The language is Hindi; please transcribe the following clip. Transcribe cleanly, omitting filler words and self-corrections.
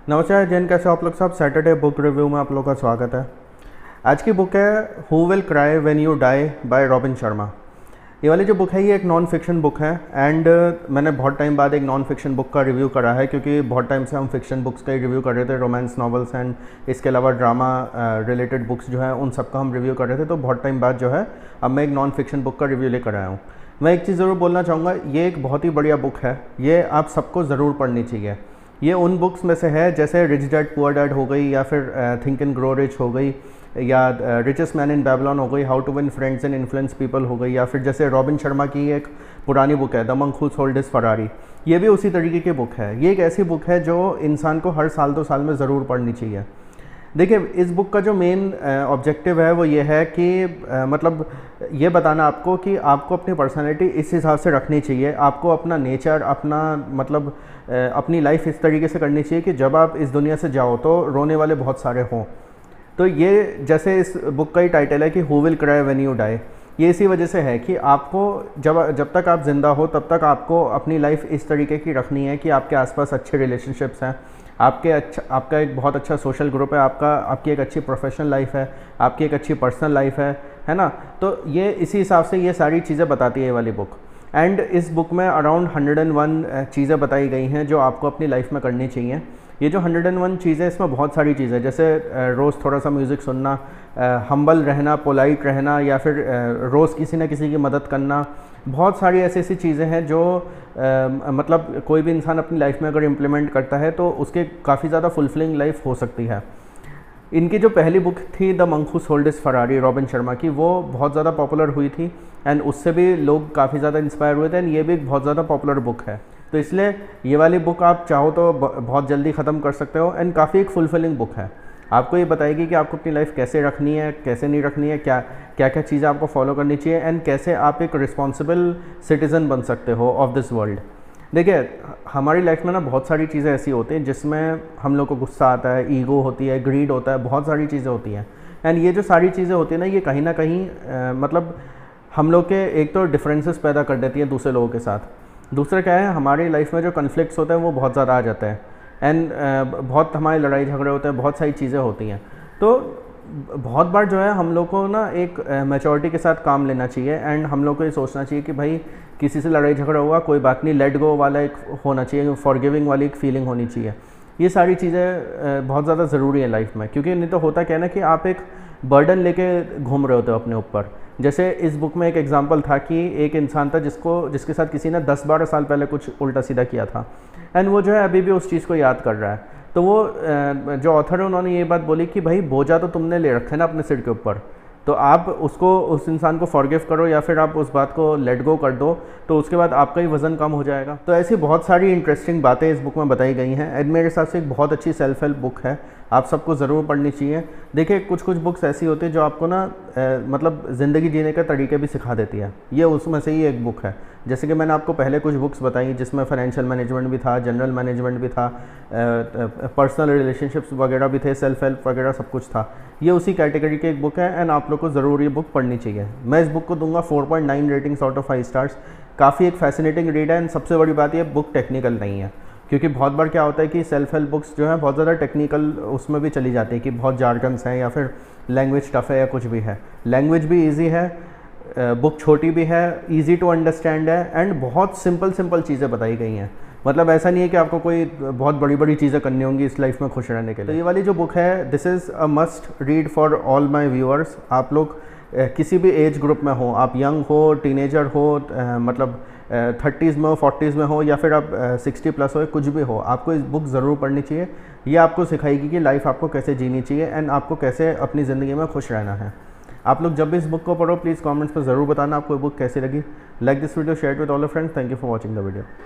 नमस्कार जैन, कैसे हो आप लोग सब। सैटरडे बुक रिव्यू में आप लोग का स्वागत है। आज की बुक है who will cry when you die by Robin Sharma. ये वाली जो बुक है ये एक नॉन फिक्शन बुक है एंड मैंने बहुत टाइम बाद एक नॉन फिक्शन बुक का रिव्यू करा है, क्योंकि बहुत टाइम से हम फिक्शन बुक्स का ही रिव्यू कर रहे थे, रोमांस नॉवेल्स एंड इसके अलावा ड्रामा रिलेटेड बुक्स जो है उन सब का हम रिव्यू कर रहे थे। तो बहुत टाइम बाद जो है अब मैं एक नॉन फिक्शन बुक का रिव्यू लेकर आया हूँ। मैं एक चीज़ ज़रूर बोलना चाहूँगा, ये एक बहुत ही बढ़िया बुक है, ये आप सबको ज़रूर पढ़नी चाहिए। ये उन बुक्स में से है जैसे रिच डैड पुअर डैड हो गई, या फिर थिंक एंड ग्रो रिच हो गई, या रिचेस्ट मैन इन बैबलॉन हो गई, how to win friends and influence people हो गई, या फिर जैसे रॉबिन शर्मा की एक पुरानी बुक है the monk who sold his Ferrari. ये भी उसी तरीके की बुक है। ये एक ऐसी बुक है जो इंसान को हर साल 2 साल में ज़रूर पढ़नी चाहिए। देखिए, इस बुक का जो मेन ऑब्जेक्टिव है वो ये है कि मतलब ये बताना आपको कि आपको अपनी पर्सनैलिटी इस हिसाब से रखनी चाहिए, आपको अपना नेचर, अपना मतलब अपनी लाइफ इस तरीके से करनी चाहिए कि जब आप इस दुनिया से जाओ तो रोने वाले बहुत सारे हों। तो ये जैसे इस बुक का ही टाइटल है कि who will cry when you die, ये इसी वजह से है कि आपको जब तक आप ज़िंदा हो तब तक आपको अपनी लाइफ इस तरीके की रखनी है कि आपके आसपास अच्छे रिलेशनशिप्स हैं, आपका एक बहुत अच्छा सोशल ग्रुप है, आपकी एक अच्छी प्रोफेशनल लाइफ है, आपकी एक अच्छी पर्सनल लाइफ है ना। तो ये इसी हिसाब से ये सारी चीज़ें बताती है ये वाली बुक। एंड इस बुक में अराउंड 101 चीज़ें बताई गई हैं जो आपको अपनी लाइफ में करनी चाहिए। ये जो 101 चीज़ें, इसमें बहुत सारी चीज़ें, जैसे रोज़ थोड़ा सा म्यूज़िक सुनना, हम्बल रहना, पोलाइट रहना, या फिर रोज़ किसी न किसी की मदद करना, बहुत सारी ऐसी ऐसी चीज़ें हैं जो मतलब कोई भी इंसान अपनी लाइफ में अगर इम्प्लीमेंट करता है तो उसके काफ़ी ज़्यादा फुलफिलिंग लाइफ हो सकती है। इनकी जो पहली बुक थी the monk who sold his Ferrari robin Sharma की, वो बहुत ज़्यादा पॉपुलर हुई थी एंड उससे भी लोग काफ़ी ज़्यादा इंस्पायर हुए थे एंड ये भी एक बहुत ज़्यादा पॉपुलर बुक है। तो इसलिए ये वाली बुक आप चाहो तो बहुत जल्दी ख़त्म कर सकते हो एंड काफ़ी एक फुलफिलिंग बुक है। आपको ये बताएगी कि आपको अपनी लाइफ कैसे रखनी है, कैसे नहीं रखनी है, क्या क्या चीज़ें आपको फॉलो करनी चाहिए एंड कैसे आप एक रिस्पॉन्सिबल सिटीज़न बन सकते हो ऑफ दिस वर्ल्ड। देखिए, हमारी लाइफ में ना बहुत सारी चीज़ें ऐसी होती हैं जिसमें हम लोग को गुस्सा आता है, ईगो होती है, ग्रीड होता है, बहुत सारी चीज़ें होती हैं। एंड ये जो सारी चीज़ें होती हैं ना, ये कहीं ना कहीं मतलब हम लोग के एक तो डिफरेंसेस पैदा कर देती हैं दूसरे लोगों के साथ। दूसरा क्या है, हमारी लाइफ में जो कन्फ्लिक्ट्स होते हैं वो बहुत ज़्यादा आ जाते हैं एंड बहुत हमारी लड़ाई झगड़े होते हैं, बहुत सारी चीज़ें होती हैं। तो बहुत बार जो है हम लोग को ना एक मैच्योरिटी के साथ काम लेना चाहिए एंड हम लोग को ये सोचना चाहिए कि भाई किसी से लड़ाई झगड़ा हुआ, कोई बात नहीं, लेट गो वाला एक होना चाहिए, फॉरगिविंग वाली एक फीलिंग होनी चाहिए। ये सारी चीज़ें बहुत ज़्यादा ज़रूरी है लाइफ में, क्योंकि नहीं तो होता क्या है ना कि आप एक बर्डन लेके घूम रहे होते हो अपने ऊपर। जैसे इस बुक में एक एग्जांपल था कि एक इंसान था जिसके साथ किसी ने 10-12 साल पहले कुछ उल्टा सीधा किया था एंड वो जो है अभी भी उस चीज़ को याद कर रहा है। तो वो जो ऑथर है उन्होंने ये बात बोली कि भाई बोझा तो तुमने ले रखा है ना अपने सिर के ऊपर, तो आप उस इंसान को फॉरगिव करो या फिर आप उस बात को लेट गो कर दो, तो उसके बाद आपका ही वज़न कम हो जाएगा। तो ऐसी बहुत सारी इंटरेस्टिंग बातें इस बुक में बताई गई हैं एंड मेरे हिसाब से एक बहुत अच्छी सेल्फ हेल्प बुक है, आप सबको ज़रूर पढ़नी चाहिए। देखिए, कुछ बुक्स ऐसी होती है जो आपको ना मतलब ज़िंदगी जीने के तरीके भी सिखा देती है, ये उसमें से ही एक बुक है। जैसे कि मैंने आपको पहले कुछ बुक्स बताई जिसमें फाइनेंशियल मैनेजमेंट भी था, जनरल मैनेजमेंट भी था, पर्सनल रिलेशनशिप्स वगैरह भी थे, सेल्फ हेल्प वगैरह सब कुछ था। ये उसी कैटेगरी की एक बुक है एंड आप लोग को ज़रूर ये बुक पढ़नी चाहिए। मैं इस बुक को दूंगा 4.9 रेटिंग्स आउट ऑफ 5 स्टार्स। काफ़ी एक फैसिनेटिंग रीड है एंड सबसे बड़ी बात ये बुक टेक्निकल नहीं है, क्योंकि बहुत बार क्या होता है कि सेल्फ हेल्प बुक्स जो है बहुत ज़्यादा टेक्निकल उसमें भी चली जाती है कि बहुत जार्गन्स हैं या फिर लैंग्वेज टफ है या कुछ भी है। लैंग्वेज भी ईजी है, बुक छोटी भी है, ईजी टू अंडरस्टैंड है एंड बहुत सिंपल चीज़ें बताई गई हैं। मतलब ऐसा नहीं है कि आपको कोई बहुत बड़ी चीज़ें करनी होंगी इस लाइफ में खुश रहने के लिए। तो ये वाली जो बुक है, this is a must read for all my viewers. आप लोग किसी भी एज ग्रुप में हो, आप यंग हो, टीनेजर हो, मतलब 30s में हो, 40s में हो, या फिर आप 60 प्लस हो, कुछ भी हो, आपको इस बुक ज़रूर पढ़नी चाहिए। ये आपको सिखाएगी कि लाइफ आपको कैसे जीनी चाहिए एंड आपको कैसे अपनी ज़िंदगी में खुश रहना है। आप लोग जब भी इस बुक को पढ़ो प्लीज़ कमेंट्स में ज़रूर बताना आपको ये बुक कैसी लगी। Like this video, share with all your friends. Thank you for watching the video.